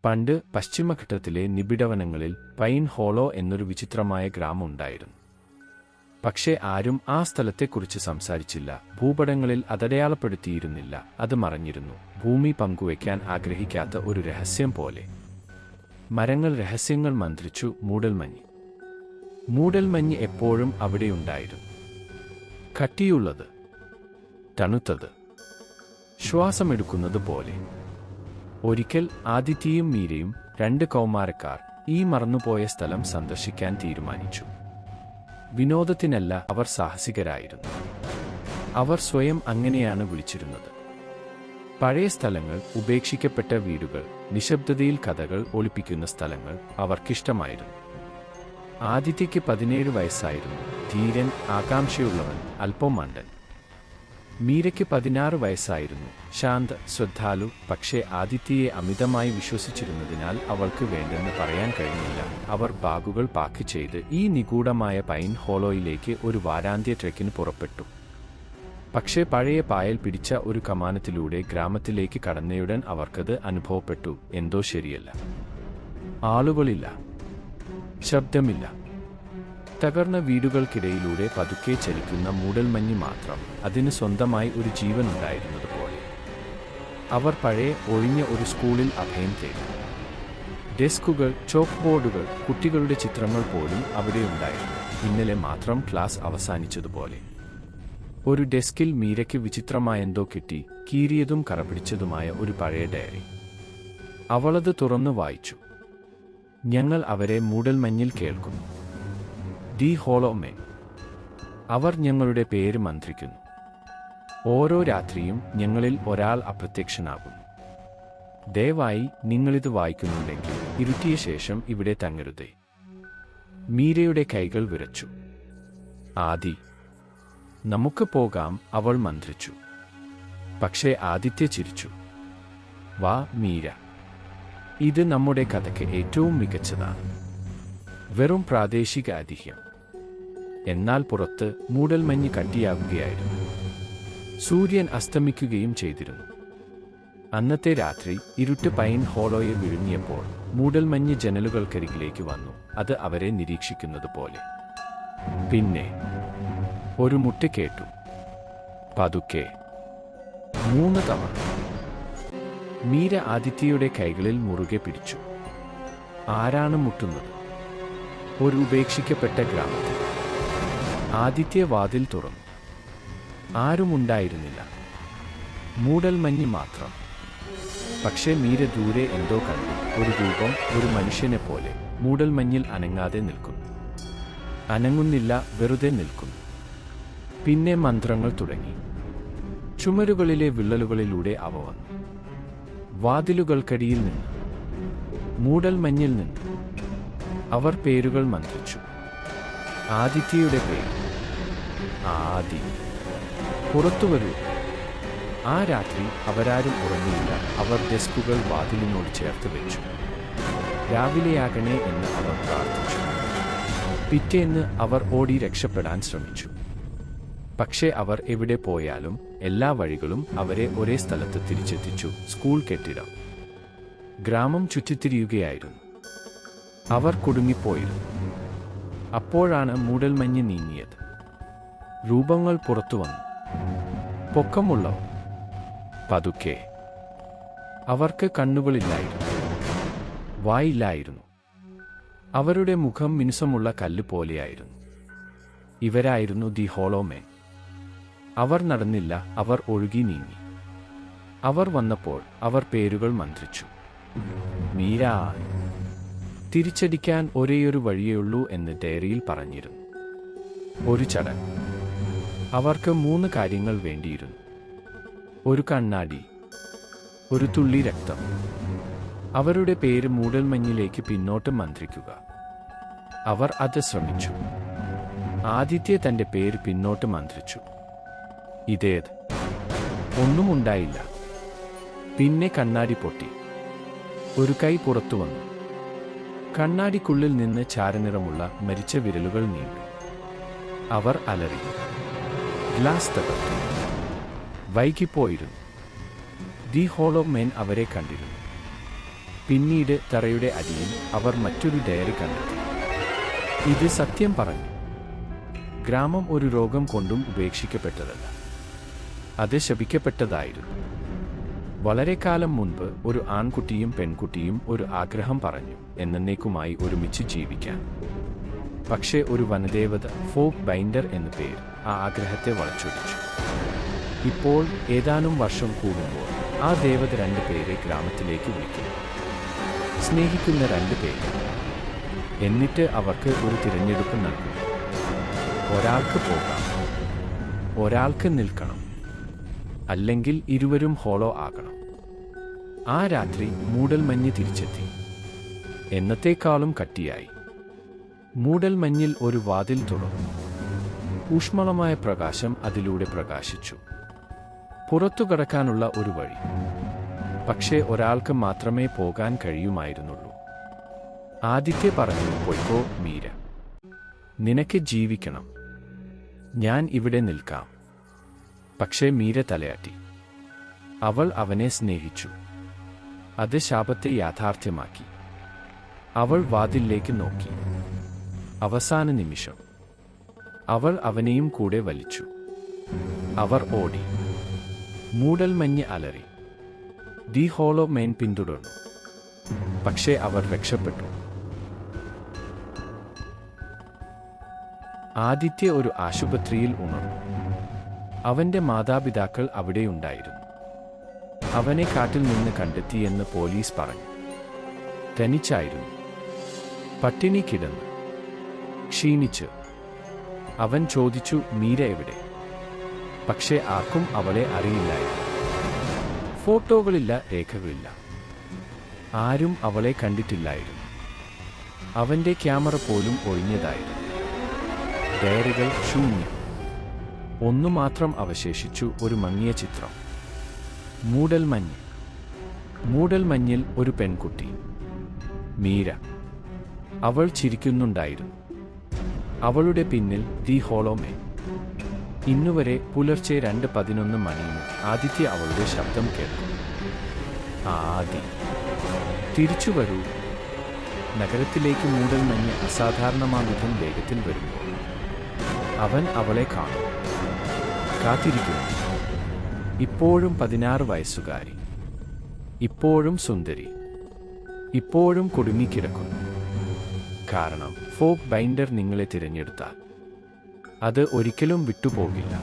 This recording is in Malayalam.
പണ്ട് പശ്ചിമഘട്ടത്തിലെ നിബിഡവനങ്ങളിൽ പൈൻ ഹോളോ എന്നൊരു വിചിത്രമായ ഗ്രാമം ഉണ്ടായിരുന്നു. പക്ഷേ ആരും ആ സ്ഥലത്തെക്കുറിച്ച് സംസാരിച്ചില്ല. ഭൂപടങ്ങളിൽ അതടയാളപ്പെടുത്തിയിരുന്നില്ല. അത് മറഞ്ഞിരുന്നു. ഭൂമി പങ്കുവയ്ക്കാൻ ആഗ്രഹിക്കാത്ത ഒരു രഹസ്യം പോലെ. മരങ്ങൾ രഹസ്യങ്ങൾ മന്ത്രിച്ചു. മൂടൽമഞ്ഞ്. മൂടൽമഞ്ഞ് എപ്പോഴും അവിടെയുണ്ടായിരുന്നു. കട്ടിയുള്ളത്, തണുത്തത്, ശ്വാസമെടുക്കുന്നത് പോലെ. ഒരിക്കൽ ആദിത്യയും മീരയും, 2 കൗമാരക്കാർ, ഈ മറന്നുപോയ സ്ഥലം സന്ദർശിക്കാൻ തീരുമാനിച്ചു. വിനോദത്തിനല്ല, അവർ സാഹസികരായിരുന്നു. അവർ സ്വയം അങ്ങനെയാണ് വിളിച്ചിരുന്നത്. പഴയ സ്ഥലങ്ങൾ, ഉപേക്ഷിക്കപ്പെട്ട വീടുകൾ, നിശബ്ദതയിൽ കഥകൾ ഒളിപ്പിക്കുന്ന സ്ഥലങ്ങൾ അവർക്കിഷ്ടമായിരുന്നു. ആദിത്യയ്ക്ക് 17 വയസ്സായിരുന്നു. ധീരൻ, ആകാംക്ഷയുള്ളവൻ, അല്പം മണ്ടൻ. മീരയ്ക്ക് 16 വയസ്സായിരുന്നു. ശാന്ത, ശ്രദ്ധാലു. പക്ഷേ ആദിത്യയെ അമിതമായി വിശ്വസിച്ചിരുന്നതിനാൽ അവൾക്ക് വേണ്ടെന്ന് പറയാൻ കഴിഞ്ഞില്ല. അവർ ബാഗുകൾ പാക്ക് ചെയ്ത് ഈ നിഗൂഢമായ പൈൻ ഹോളോയിലേക്ക് ഒരു വാരാന്ത്യ ട്രെക്കിന് പുറപ്പെട്ടു. പക്ഷേ പഴയ പായൽ പിടിച്ച ഒരു കമാനത്തിലൂടെ ഗ്രാമത്തിലേക്ക് കടന്നയുടൻ അവർക്കത് അനുഭവപ്പെട്ടു. എന്തോ ശരിയല്ല. ആളുകളില്ല, ശബ്ദമില്ല. തകർന്ന വീടുകൾക്കിടയിലൂടെ പതുക്കെ ചലിക്കുന്ന മൂടൽമഞ്ഞ് മാത്രം. അതിന് സ്വന്തമായി ഒരു ജീവനുണ്ടായിരുന്നത് പോലെ. അവർ പഴയ ഒഴിഞ്ഞ ഒരു സ്കൂളിൽ അഭയം തേടി. ഡെസ്കുകൾ, ചോക്ക് ബോർഡുകൾ, കുട്ടികളുടെ ചിത്രങ്ങൾ പോലും അവിടെയുണ്ടായിരുന്നു. ഇന്നലെ മാത്രം ക്ലാസ് അവസാനിച്ചതുപോലെ. ഒരു ഡെസ്കിൽ മീരയ്ക്ക് വിചിത്രമായെന്തോ കിട്ടി. കീറിയതും കറപിടിച്ചതുമായ ഒരു പഴയ ഡയറി. അവളത് തുറന്നു വായിച്ചു. ഞങ്ങൾ അവരെ മൂടൽമഞ്ഞിൽ കേൾക്കുന്നു. The hollow men. അവർ ഞങ്ങളുടെ പേര് മന്ത്രിക്കുന്നു. ഓരോ രാത്രിയും ഞങ്ങളിൽ ഒരാൾ അപ്രത്യക്ഷനാകുന്നു. ദയവായി നിങ്ങളിത് വായിക്കുന്നുണ്ടെങ്കിൽ ഇരുട്ടിയ ശേഷം ഇവിടെ തങ്ങരുതേ. മീരയുടെ കൈകൾ വിറച്ചു. ആദി, നമുക്ക് പോകാം, അവൾ മന്ത്രിച്ചു. പക്ഷേ ആദിത്യ ചിരിച്ചു. വാ മീര, ഇത് നമ്മുടെ കഥയ്ക്ക് ഏറ്റവും മികച്ചതാണ്. വെറും പ്രാദേശിക ഐതിഹ്യം. എന്നാൽ പുറത്ത് മൂടൽമഞ്ഞ് കട്ടിയാകുകയായിരുന്നു. സൂര്യൻ അസ്തമിക്കുകയും ചെയ്തിരുന്നു. അന്നത്തെ രാത്രി ഇരുട്ട് പൈൻ ഹോളോയെ വിഴുങ്ങിയപ്പോൾ മൂടൽമഞ്ഞ് ജനലുകൾക്കരികിലേക്ക് വന്നു. അത് അവരെ നിരീക്ഷിക്കുന്നത് പോലെ. പിന്നെ ഒരു മുട്ട് കേട്ടു. പതുക്കെ, 3 തവണ. മീര ആദിത്യയുടെ കൈകളിൽ മുറുകെ പിടിച്ചു. ആരാണ് മുട്ടുന്നത്? ഒരു ഉപേക്ഷിക്കപ്പെട്ട ഗ്രാമത്തിൽ. ആദിത്യ വാതിൽ തുറന്നു. ആരുമുണ്ടായിരുന്നില്ല. മൂടൽമഞ്ഞ് മാത്രം. പക്ഷേ മീര ദൂരെ എന്തോ കണ്ടു. ഒരു രൂപം, ഒരു മനുഷ്യനെ പോലെ, മൂടൽമഞ്ഞിൽ അനങ്ങാതെ നിൽക്കുന്നു. അനങ്ങുന്നില്ല, വെറുതെ നിൽക്കുന്നു. പിന്നെ മന്ത്രങ്ങൾ തുടങ്ങി. ചുമരുകളിലെ വിള്ളലുകളിലൂടെ അവ വന്നു. വാതിലുകൾക്കടിയിൽ നിന്ന്, മൂടൽമഞ്ഞിൽ നിന്ന്. അവർ പേരുകൾ മന്ത്രിച്ചു. ആദിത്യയുടെ പേര്. ആദി, പുറത്തുവരൂ. ആ രാത്രി അവരാരും ഉറങ്ങിയില്ല. അവർ ഡെസ്കുകൾ വാതിലിനോട് ചേർത്ത് വെച്ചു. രാവിലെയാകണേ എന്ന് അവർ പ്രാർത്ഥിച്ചു. പിറ്റേന്ന് അവർ ഓടി രക്ഷപ്പെടാൻ ശ്രമിച്ചു. പക്ഷേ അവർ എവിടെ പോയാലും എല്ലാ വഴികളും അവരെ ഒരേ സ്ഥലത്ത് തിരിച്ചെത്തിച്ചു. സ്കൂൾ കെട്ടിടം. ഗ്രാമം ചുറ്റിത്തിരിയുകയായിരുന്നു. അവർ കുടുങ്ങിപ്പോയിരുന്നു. അപ്പോഴാണ് മൂടൽമഞ്ഞ് നീങ്ങിയത്. രൂപങ്ങൾ പുറത്തുവന്നു. പൊക്കമുള്ളവ. പതുക്കെ. അവർക്ക് കണ്ണുകളില്ലായിരുന്നു. വായില്ലായിരുന്നു. അവരുടെ മുഖം മിനുസമുള്ള കല്ല് പോലെയായിരുന്നു. ഇവരായിരുന്നു ദി ഹോളോ മെൻ. അവർ നടന്നില്ല, അവർ ഒഴുകി നീങ്ങി. അവർ വന്നപ്പോൾ അവർ പേരുകൾ മന്ത്രിച്ചു. മീര. തിരിച്ചടിക്കാൻ ഒരേയൊരു വഴിയേയുള്ളൂ എന്ന് ഡയറിയിൽ പറഞ്ഞിരുന്നു. ഒരു ചടങ്ങ്. അവർക്ക് 3 കാര്യങ്ങൾ വേണ്ടിയിരുന്നു. ഒരു കണ്ണാടി, ഒരു തുള്ളി രക്തം, അവരുടെ പേര് മൂടൽമഞ്ഞിലേക്ക് പിന്നോട്ട് മന്ത്രിക്കുക. അവർ അത് ശ്രമിച്ചു. ആദിത്യ തന്റെ പേര് പിന്നോട്ട് മന്ത്രിച്ചു. ഇതേത്? ഒന്നും ഉണ്ടായില്ല. പിന്നെ കണ്ണാടി പൊട്ടി. ഒരു കൈ പുറത്തു വന്നു. കണ്ണാടിക്കുള്ളിൽ നിന്ന് ചാരനിറമുള്ള മരിച്ച വിരലുകൾ നീണ്ടു. അവർ അലറി. ഗ്ലാസ് തകർത്തു. വൈകിപ്പോയിരുന്നു. ദി ഹോളോ മെൻ അവരെ കണ്ടിരുന്നു. പിന്നീട് തറയുടെ അടിയിൽ അവർ മറ്റൊരു ഡയറി കണ്ടെത്തി. ഇത് സത്യം പറഞ്ഞു. ഗ്രാമം ഒരു രോഗം കൊണ്ടും ഉപേക്ഷിക്കപ്പെട്ടതല്ല, അത് ശപിക്കപ്പെട്ടതായിരുന്നു. വളരെ കാലം മുൻപ് ഒരു ആൺകുട്ടിയും പെൺകുട്ടിയും ഒരു ആഗ്രഹം പറഞ്ഞു, എന്നേക്കുമായി ഒരുമിച്ച് ജീവിക്കാൻ. പക്ഷേ ഒരു വനദേവത, ഫോക്ക് ബൈൻഡർ എന്നു പേര്, ആ ആഗ്രഹത്തെ വളച്ചൊടിച്ചു. ഇപ്പോൾ ഏതാനും വർഷം കൂടുമ്പോൾ ആ ദേവത 2 പേരെ ഗ്രാമത്തിലേക്ക് വിളിക്കുന്നു, സ്നേഹിക്കുന്ന 2 പേര്. എന്നിട്ട് അവർക്ക് ഒരു തിരഞ്ഞെടുപ്പ് നൽകുന്നു. ഒരാൾക്ക് പോകാം, ഒരാൾക്ക് നിൽക്കണം, അല്ലെങ്കിൽ ഇരുവരും ഹോളോ ആകണം. ആ രാത്രി മൂടൽമഞ്ഞ് തിരിച്ചെത്തി, എന്നത്തേക്കാളും കട്ടിയായി. മൂടൽമഞ്ഞിൽ ഒരു വാതിൽ തുറന്നു. ഊഷ്മളമായ പ്രകാശം അതിലൂടെ പ്രകാശിച്ചു. പുറത്തു കടക്കാനുള്ള ഒരു വഴി. പക്ഷേ ഒരാൾക്ക് മാത്രമേ പോകാൻ കഴിയുമായിരുന്നുള്ളൂ. ആദിത്യ പറഞ്ഞു, "പൊയ്ക്കോ മീര, നിനക്ക് ജീവിക്കണം, ഞാൻ ഇവിടെ നിൽക്കാം." പക്ഷേ മീര തലയാട്ടി. അവൾ അവനെ സ്നേഹിച്ചു. അത് ശാപത്തെ യാഥാർത്ഥ്യമാക്കി. അവൾ വാതിലിലേക്ക് നോക്കി. അവസാന നിമിഷം അവൾ അവനെയും കൂടെ വലിച്ചു. അവർ ഓടി. മൂടൽമഞ്ഞ് അലറി. ദി ഹോളോ മെൻ പിന്തുടർന്നു. പക്ഷേ അവർ രക്ഷപ്പെട്ടു. ആദിത്യ ഒരു ആശുപത്രിയിൽ ഉണർന്നു. അവന്റെ മാതാപിതാക്കൾ അവിടെയുണ്ടായിരുന്നു. അവനെ കാട്ടിൽ നിന്ന് കണ്ടെത്തിയെന്ന് പോലീസ് പറഞ്ഞു. തനിച്ചായിരുന്നു, പട്ടിണി കിടന്ന്, ക്ഷീണിച്ച്. അവൻ ചോദിച്ചു, "മീര എവിടെ?" പക്ഷേ ആർക്കും അവളെ അറിയില്ലായിരുന്നു. ഫോട്ടോകളില്ല, രേഖകളില്ല. ആരും അവളെ കണ്ടിട്ടില്ലായിരുന്നു. അവന്റെ ക്യാമറ പോലും ഒഴിഞ്ഞതായിരുന്നു. ഡയറികൾ ശൂന്യം. ഒന്നു മാത്രം അവശേഷിച്ചു, ഒരു മങ്ങിയ ചിത്രം. മൂടൽമഞ്ഞ്. മൂടൽമഞ്ഞിൽ ഒരു പെൺകുട്ടി, മീര. അവൾ ചിരിക്കുന്നുണ്ടായിരുന്നു. അവളുടെ പിന്നിൽ ദി ഹോളോ മെൻ. ഇന്നുവരെ പുലർച്ചെ 2:11 മണിന് ആദിത്യ അവളുടെ ശബ്ദം കേൾക്കും. ആദി, തിരിച്ചു വരൂ. നഗരത്തിലേക്ക് മൂടൽമഞ്ഞ് അസാധാരണമാവിധം വേഗത്തിൽ വരുമ്പോൾ അവൻ അവളെ കാണും. കാത്തിരിക്കുന്നു. ഇപ്പോഴും 16 വയസ്സുകാരി, ഇപ്പോഴും സുന്ദരി, ഇപ്പോഴും കുടുങ്ങിക്കിടക്കുന്നു. കാരണം ഫോക്ക് ബൈൻഡർ നിങ്ങളെ തിരഞ്ഞെടുത്താൽ അത് ഒരിക്കലും വിട്ടുപോകില്ല.